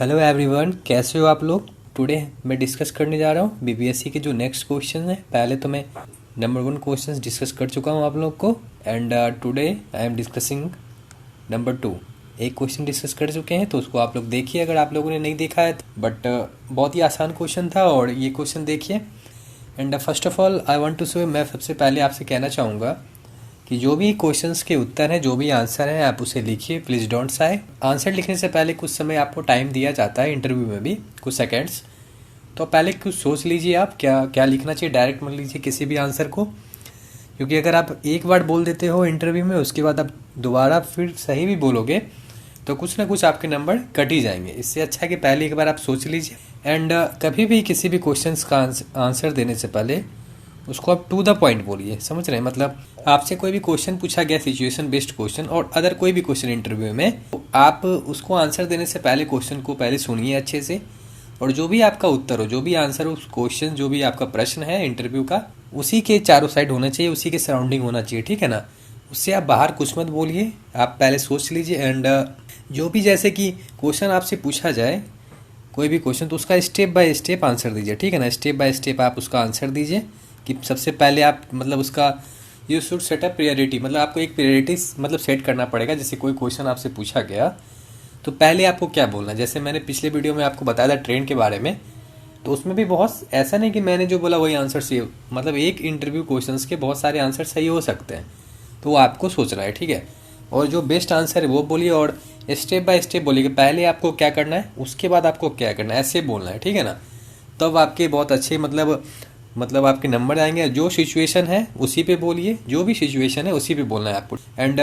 Hello everyone, कैसे हो आप लोग। टुडे मैं डिस्कस करने जा रहा हूँ बीपीएससी के जो नेक्स्ट क्वेश्चन है। पहले तो मैं नंबर 1 क्वेश्चंस डिस्कस कर चुका हूँ आप लोग को, and today I am discussing number 2। एक क्वेश्चन डिस्कस कर चुके हैं तो उसको आप लोग देखिए अगर आप लोगों ने नहीं देखा है तो। बट बहुत ही आसान क्वेश्चन था और ये क्वेश्चन देखिए। And first of all I want to say, मैं सबसे पहले आपसे कहना चाहूँगा कि जो भी क्वेश्चंस के उत्तर हैं, जो भी आंसर हैं, आप उसे लिखिए, प्लीज़ डोंट साय। आंसर लिखने से पहले कुछ समय आपको टाइम दिया जाता है इंटरव्यू में भी, कुछ सेकंड्स। तो पहले कुछ सोच लीजिए आप क्या क्या लिखना चाहिए। डायरेक्ट मत लीजिए किसी भी आंसर को, क्योंकि अगर आप एक बार बोल देते हो इंटरव्यू में, उसके बाद आप दोबारा फिर सही भी बोलोगे तो कुछ ना कुछ आपके नंबर कट ही जाएंगे। इससे अच्छा है कि पहले एक बार आप सोच लीजिए। एंड कभी भी किसी भी क्वेश्चंस का आंसर देने से पहले उसको आप टू द पॉइंट बोलिए, समझ रहे हैं। मतलब आपसे कोई भी क्वेश्चन पूछा गया, सिचुएशन बेस्ड क्वेश्चन और अदर कोई भी क्वेश्चन इंटरव्यू में, तो आप उसको आंसर देने से पहले क्वेश्चन को पहले सुनिए अच्छे से, और जो भी आपका उत्तर हो, जो भी आंसर हो, क्वेश्चन जो भी आपका प्रश्न है इंटरव्यू का, उसी के चारों साइड होना चाहिए, उसी के सराउंडिंग होना चाहिए, ठीक है ना। उससे आप बाहर कुछ मत बोलिए, आप पहले सोच लीजिए। एंड जो भी जैसे कि क्वेश्चन आपसे पूछा जाए, कोई भी क्वेश्चन, तो उसका स्टेप बाय स्टेप आंसर दीजिए, ठीक है ना। स्टेप बाय स्टेप आप उसका आंसर दीजिए कि सबसे पहले आप मतलब उसका you should set a priority, मतलब आपको एक प्रायोरिटी मतलब सेट करना पड़ेगा। जैसे कोई क्वेश्चन आपसे पूछा गया तो पहले आपको क्या बोलना है। जैसे मैंने पिछले वीडियो में आपको बताया था ट्रेन के बारे में, तो उसमें भी बहुत ऐसा नहीं कि मैंने जो बोला वही आंसर सही, मतलब एक इंटरव्यू क्वेश्चंस के बहुत सारे आंसर सही हो सकते हैं, तो वो आपको सोचना है, ठीक है। और जो बेस्ट आंसर है वो बोलिए, और स्टेप बाय स्टेप बोलिए कि पहले आपको क्या करना है, उसके बाद आपको क्या करना है, ऐसे बोलना है, ठीक है ना। तब आपके बहुत अच्छे मतलब आपके नंबर आएंगे। जो सिचुएशन है उसी पे बोलिए, जो भी सिचुएशन है उसी पे बोलना है आपको। एंड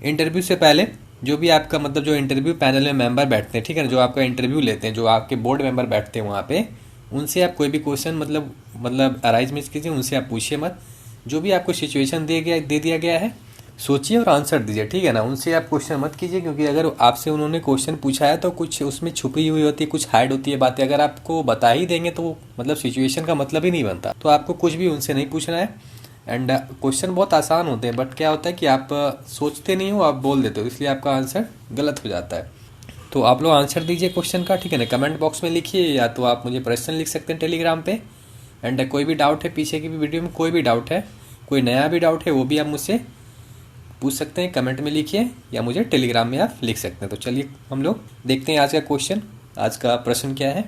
इंटरव्यू से पहले जो भी आपका मतलब जो इंटरव्यू पैनल में मेंबर बैठते हैं, ठीक है ना, जो आपका इंटरव्यू लेते हैं, जो आपके बोर्ड मेंबर बैठते हैं वहाँ पे, उनसे आप कोई भी क्वेश्चन मतलब अराइज मिस कीजिए, उनसे आप पूछिए मत। जो भी आपको सिचुएशन दे दिया गया है, सोचिए और आंसर दीजिए, ठीक है ना। उनसे आप क्वेश्चन मत कीजिए, क्योंकि अगर आपसे उन्होंने क्वेश्चन पूछा है तो कुछ उसमें छुपी हुई होती है, कुछ हाइड होती है बातें। अगर आपको बता ही देंगे तो मतलब सिचुएशन का मतलब ही नहीं बनता। तो आपको कुछ भी उनसे नहीं पूछना है। एंड क्वेश्चन बहुत आसान होते हैं, बट क्या होता है कि आप सोचते नहीं हो, आप बोल देते हो, इसलिए आपका आंसर गलत हो जाता है। तो आप लोग आंसर दीजिए क्वेश्चन का, ठीक है ना। कमेंट बॉक्स में लिखिए, या तो आप मुझे प्रश्न लिख सकते हैं टेलीग्राम पे। एंड कोई भी डाउट है, पीछे की भी वीडियो में कोई भी डाउट है, कोई नया भी डाउट है, वो भी आप मुझसे पूछ सकते हैं, कमेंट में लिखिए, या मुझे टेलीग्राम में आप लिख सकते हैं। तो चलिए हम लोग देखते हैं आज का क्वेश्चन। आज का प्रश्न क्या है।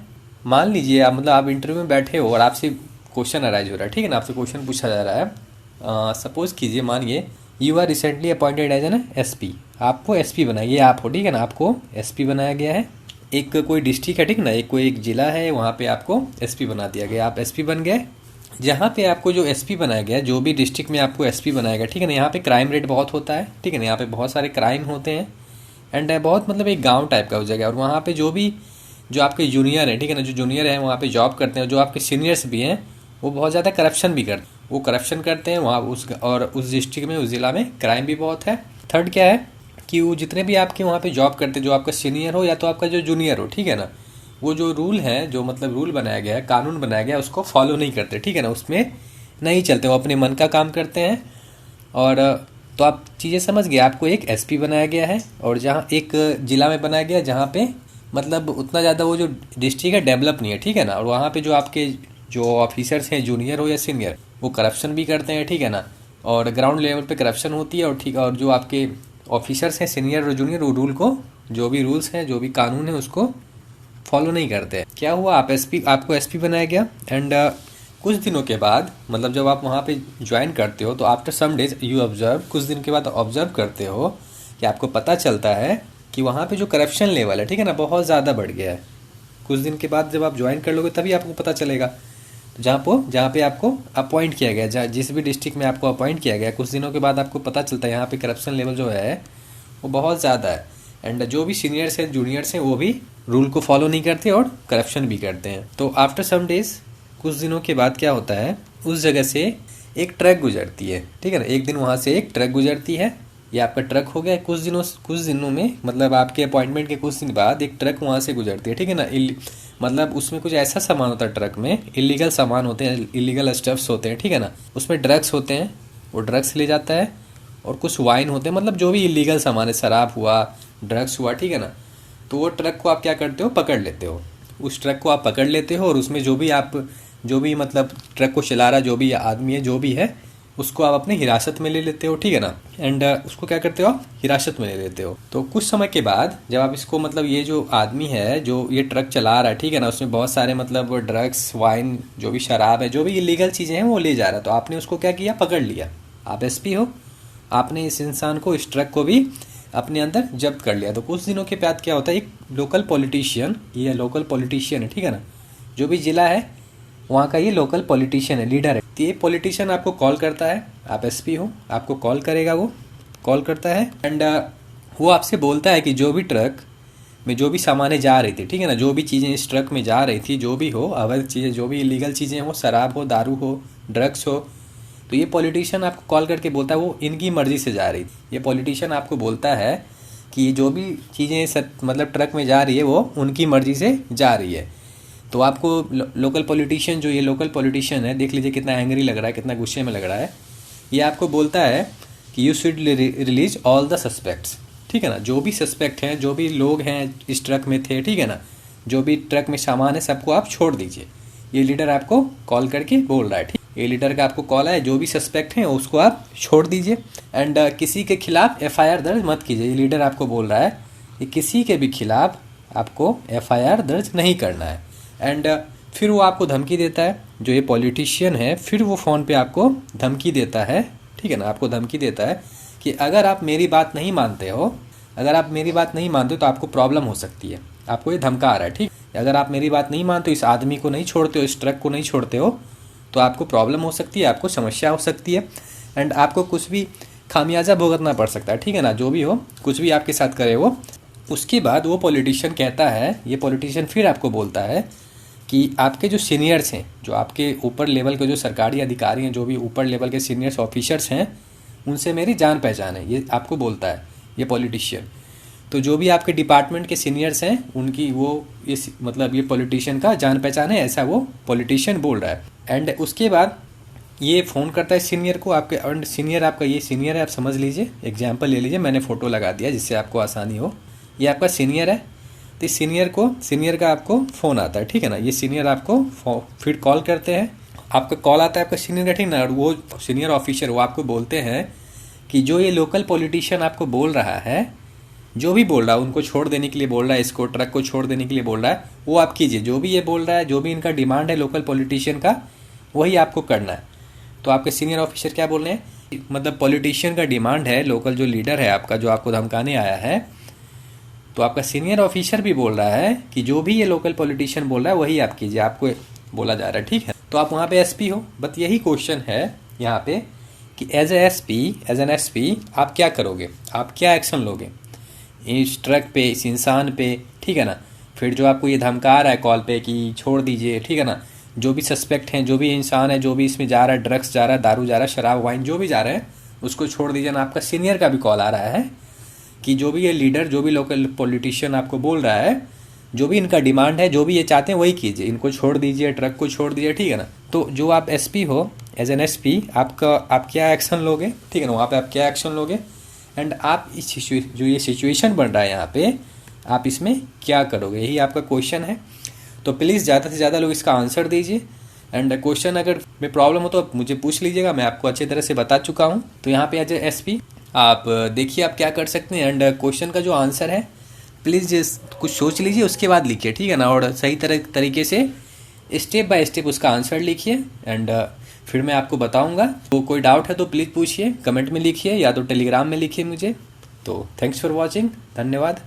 मान लीजिए आप मतलब आप इंटरव्यू में बैठे हो और आपसे क्वेश्चन अराइज हो रहा है, ठीक है ना, आपसे क्वेश्चन पूछा जा रहा है। सपोज कीजिए, मानिए you are recently appointed as an SP. आपको एसपी बनाइए, आप हो, ठीक है ना, आपको एसपी बनाया गया है। एक कोई डिस्ट्रिक्ट है, ठीक ना, कोई एक जिला है, वहाँ पे आपको एसपी बना दिया गया, आप एसपी बन गए। जहाँ पे आपको जो एसपी बनाया गया, जो भी डिस्ट्रिक्ट में आपको एसपी बनाया गया, ठीक है ना, यहाँ पे क्राइम रेट बहुत होता है, ठीक है ना, यहाँ पे बहुत सारे क्राइम होते हैं। एंड बहुत मतलब एक गांव टाइप का हो जाएगा। और वहाँ पे जो आपके जूनियर हैं, ठीक है ना, जो जूनियर हैं वहाँ पे जॉब करते हैं, जो आपके सीनियर्स भी हैं, वो बहुत ज़्यादा करप्शन भी करते हैं, वो करप्शन करते हैं वहाँ उस डिस्ट्रिक्ट में, उस जिला में क्राइम भी बहुत है। थर्ड क्या है कि वो जितने भी आपके वहाँ पे जॉब करते हैं, जो आपका सीनियर हो या तो आपका जो जूनियर हो, ठीक है ना, वो जो रूल है, जो मतलब रूल बनाया गया है, कानून बनाया गया है, उसको फॉलो नहीं करते, ठीक है ना, उसमें नहीं चलते, वो अपने मन का काम करते हैं। और तो आप चीज़ें समझ गए, आपको एक एसपी बनाया गया है, और जहाँ एक जिला में बनाया गया जहाँ पे मतलब उतना ज़्यादा वो जो डिस्ट्रिक्ट है डेवलप नहीं है, ठीक है ना। और वहाँ पे जो आपके जो ऑफिसर्स हैं, जूनियर हो या सीनियर, वो करप्शन भी करते हैं, ठीक है ना, और ग्राउंड लेवल पे करप्शन होती है। और ठीक, और जो आपके ऑफिसर्स हैं, सीनियर और जूनियर, वो रूल को, जो भी रूल्स हैं, जो भी कानून है, उसको फॉलो नहीं करते हैं। क्या हुआ, आपको एसपी बनाया गया। एंड कुछ दिनों के बाद, मतलब जब आप वहाँ पे ज्वाइन करते हो, तो after some days you observe, कुछ दिन के बाद ऑब्जर्व करते हो कि आपको पता चलता है कि वहाँ पे जो करप्शन लेवल है, ठीक है ना, बहुत ज़्यादा बढ़ गया है। कुछ दिन के बाद जब आप ज्वाइन कर लोगे तभी आपको पता चलेगा। तो जहाँ पे आपको अपॉइंट किया गया, जिस भी डिस्ट्रिक्ट में आपको अपॉइंट किया गया, कुछ दिनों के बाद आपको पता चलता है यहाँ पे करप्शन लेवल जो है वो बहुत ज़्यादा है। एंड जो भी सीनियर्स हैं, जूनियर्स हैं, वो भी रूल को फॉलो नहीं करते और करप्शन भी करते हैं। तो आफ्टर सम डेज, कुछ दिनों के बाद क्या होता है, उस जगह से एक ट्रक गुजरती है, ठीक है ना। एक दिन वहाँ से एक ट्रक गुजरती है, ये आपका ट्रक हो गया। कुछ दिनों में, मतलब आपके अपॉइंटमेंट के कुछ दिन बाद एक ट्रक वहाँ से गुजरती है, ठीक है ना। मतलब उसमें कुछ ऐसा सामान होता है ट्रक में, इलीगल सामान होते हैं, इलीगल स्टफ्स होते हैं, ठीक है ना। उसमें ड्रग्स होते हैं, वो ड्रग्स ले जाता है। और कुछ वाइन होते हैं, मतलब जो भी इलीगल सामान है, शराब हुआ, ड्रग्स हुआ, ठीक है ना। तो वो ट्रक को आप क्या करते हो, पकड़ लेते हो। उस ट्रक को आप पकड़ लेते हो और उसमें जो भी मतलब ट्रक को चला रहा जो भी आदमी है, जो भी है, उसको आप अपने हिरासत में ले लेते हो, ठीक है ना। एंड उसको क्या करते हो, आप हिरासत में ले लेते हो। तो कुछ समय के बाद जब आप इसको मतलब ये जो आदमी है जो ये ट्रक चला रहा है, ठीक है ना, उसमें बहुत सारे मतलब ड्रग्स, वाइन, जो भी शराब है, जो भी इलीगल चीज़ें हैं वो ले जा रहा है। तो आपने उसको क्या किया, पकड़ लिया। आप एसपी हो, आपने इस इंसान को, इस ट्रक को भी अपने अंदर जब्त कर लिया। तो कुछ दिनों के बाद क्या होता है, एक लोकल पॉलिटिशियन, ये लोकल पॉलिटिशियन है, ठीक है ना, जो भी जिला है वहाँ का ये लोकल पॉलिटिशियन है, लीडर है। तो ये पॉलिटिशियन आपको कॉल करता है, आप एसपी हो, आपको कॉल करेगा, वो कॉल करता है एंड वो आपसे बोलता है कि जो भी ट्रक में जो भी सामानें जा रही थी, ठीक है ना, जो भी चीज़ें इस ट्रक में जा रही थी, जो भी हो, अवैध चीज़ें, जो भी इलीगल चीज़ें हो, शराब हो, दारू हो, ड्रग्स हो, तो ये पॉलिटिशियन आपको कॉल करके बोलता है वो इनकी मर्ज़ी से जा रही थी। ये पॉलिटिशियन आपको बोलता है कि जो भी चीज़ें मतलब ट्रक में जा रही है वो उनकी मर्ज़ी से जा रही है। तो आपको लोकल पॉलिटिशियन, जो ये लोकल पॉलिटिशियन है, देख लीजिए कितना एंग्री लग रहा है, कितना गुस्से में लग रहा है। ये आपको बोलता है कि you should release all the suspects, ठीक है ना, जो भी सस्पेक्ट हैं, जो भी लोग हैं इस ट्रक में थे, ठीक है ना, जो भी ट्रक में सामान है, सबको आप छोड़ दीजिए। ये लीडर आपको कॉल करके बोल रहा है, ठीक, ये लीडर का आपको कॉल है, जो भी सस्पेक्ट हैं उसको आप छोड़ दीजिए एंड किसी के खिलाफ एफआईआर दर्ज मत कीजिए। ये लीडर आपको बोल रहा है कि किसी के भी खिलाफ आपको एफआईआर दर्ज नहीं करना है। एंड फिर वो आपको धमकी देता है, जो ये पॉलिटिशियन है, फिर वो फ़ोन पे आपको धमकी देता है, ठीक है ना, आपको धमकी देता है कि अगर आप मेरी बात नहीं मानते हो, अगर आप मेरी बात नहीं मानते हो तो आपको प्रॉब्लम हो सकती है। आपको ये धमका रहा है, ठीक, अगर आप मेरी बात नहीं मानते हो, इस आदमी को नहीं छोड़ते हो, इस ट्रक को नहीं छोड़ते हो, तो आपको प्रॉब्लम हो सकती है, आपको समस्या हो सकती है एंड आपको कुछ भी खामियाजा भुगतना पड़ सकता है, ठीक है ना, जो भी हो, कुछ भी आपके साथ करे वो। उसके बाद वो पॉलिटिशियन कहता है, ये पॉलिटिशियन फिर आपको बोलता है कि आपके जो सीनियर्स हैं, जो आपके ऊपर लेवल के जो सरकारी अधिकारी हैं, जो भी ऊपर लेवल के सीनियर्स ऑफिसर्स हैं, उनसे मेरी जान पहचान है, ये आपको बोलता है ये पॉलिटिशियन। तो जो भी आपके डिपार्टमेंट के सीनियर्स हैं उनकी वो मतलब ये पॉलिटिशियन का जान पहचान है, ऐसा वो पॉलिटिशियन बोल रहा है। एंड उसके बाद ये फ़ोन करता है सीनियर को, आपके एंड सीनियर आपका ये सीनियर है, आप समझ लीजिए, एग्जाम्पल ले लीजिए, मैंने फ़ोटो लगा दिया जिससे आपको आसानी हो। ये आपका सीनियर है, तो सीनियर का आपको फ़ोन आता है, ठीक है ना, ये सीनियर आपको फिर कॉल करते हैं, आपका कॉल आता है आपका सीनियर का, ठीक ना, और वो सीनियर ऑफिसर वो आपको बोलते हैं कि जो ये लोकल पॉलिटिशियन आपको बोल रहा है, जो भी बोल रहा है, उनको छोड़ देने के लिए बोल रहा है, इसको ट्रक को छोड़ देने के लिए बोल रहा है, वो आप कीजिए। जो भी ये बोल रहा है, जो भी इनका डिमांड है लोकल पॉलिटिशियन का, वही आपको करना है। तो आपके सीनियर ऑफिसर क्या बोल रहे हैं, मतलब पॉलिटिशियन का डिमांड है, लोकल जो लीडर है आपका, जो आपको धमकाने आया है, तो आपका सीनियर ऑफिसर भी बोल रहा है कि जो भी ये लोकल पॉलिटिशियन बोल रहा है वही आप कीजिए, आपको बोला जा रहा है, ठीक है। तो आप वहाँ पे एसपी हो, बट यही क्वेश्चन है यहाँ पे कि एज एन एसपी आप क्या करोगे, आप क्या एक्शन लोगे इस ट्रक पे, इस इंसान पे, ठीक है ना। फिर जो आपको ये धमका रहा है कॉल पे कि छोड़ दीजिए, ठीक है ना, जो भी सस्पेक्ट हैं, जो भी इंसान है, जो भी इसमें जा रहा है, ड्रग्स जा रहा है, दारू जा रहा है, शराब, वाइन, जो भी जा रहे हैं, उसको छोड़ दीजिए ना। आपका सीनियर का भी कॉल आ रहा है कि जो भी ये लीडर, जो भी लोकल पॉलिटिशियन आपको बोल रहा है, जो भी इनका डिमांड है, जो भी ये चाहते हैं वही कीजिए, इनको छोड़ दीजिए, ट्रक को छोड़ दीजिए, ठीक है ना। तो जो आप एसपी हो, एज एन एसपी आप क्या एक्शन लोगे, ठीक है ना, वहाँ पे आप क्या एक्शन लोगे एंड आप इस जो ये सिचुएशन बन रहा है यहाँ पे, आप इसमें क्या करोगे, यही आपका क्वेश्चन है। तो प्लीज़ ज़्यादा से ज़्यादा लोग इसका आंसर दीजिए एंड क्वेश्चन अगर में प्रॉब्लम हो तो आप मुझे पूछ लीजिएगा, मैं आपको अच्छी तरह से बता चुका हूँ। तो यहाँ पे एज एसपी आप देखिए आप क्या कर सकते हैं एंड क्वेश्चन का जो आंसर है प्लीज़ कुछ सोच लीजिए, उसके बाद लिखिए, ठीक है ना, और सही तरीके से स्टेप बाय स्टेप उसका आंसर लिखिए एंड फिर मैं आपको बताऊंगा। तो कोई डाउट है तो प्लीज़ पूछिए, कमेंट में लिखिए या तो टेलीग्राम में लिखिए मुझे। तो थैंक्स फॉर वॉचिंग, धन्यवाद।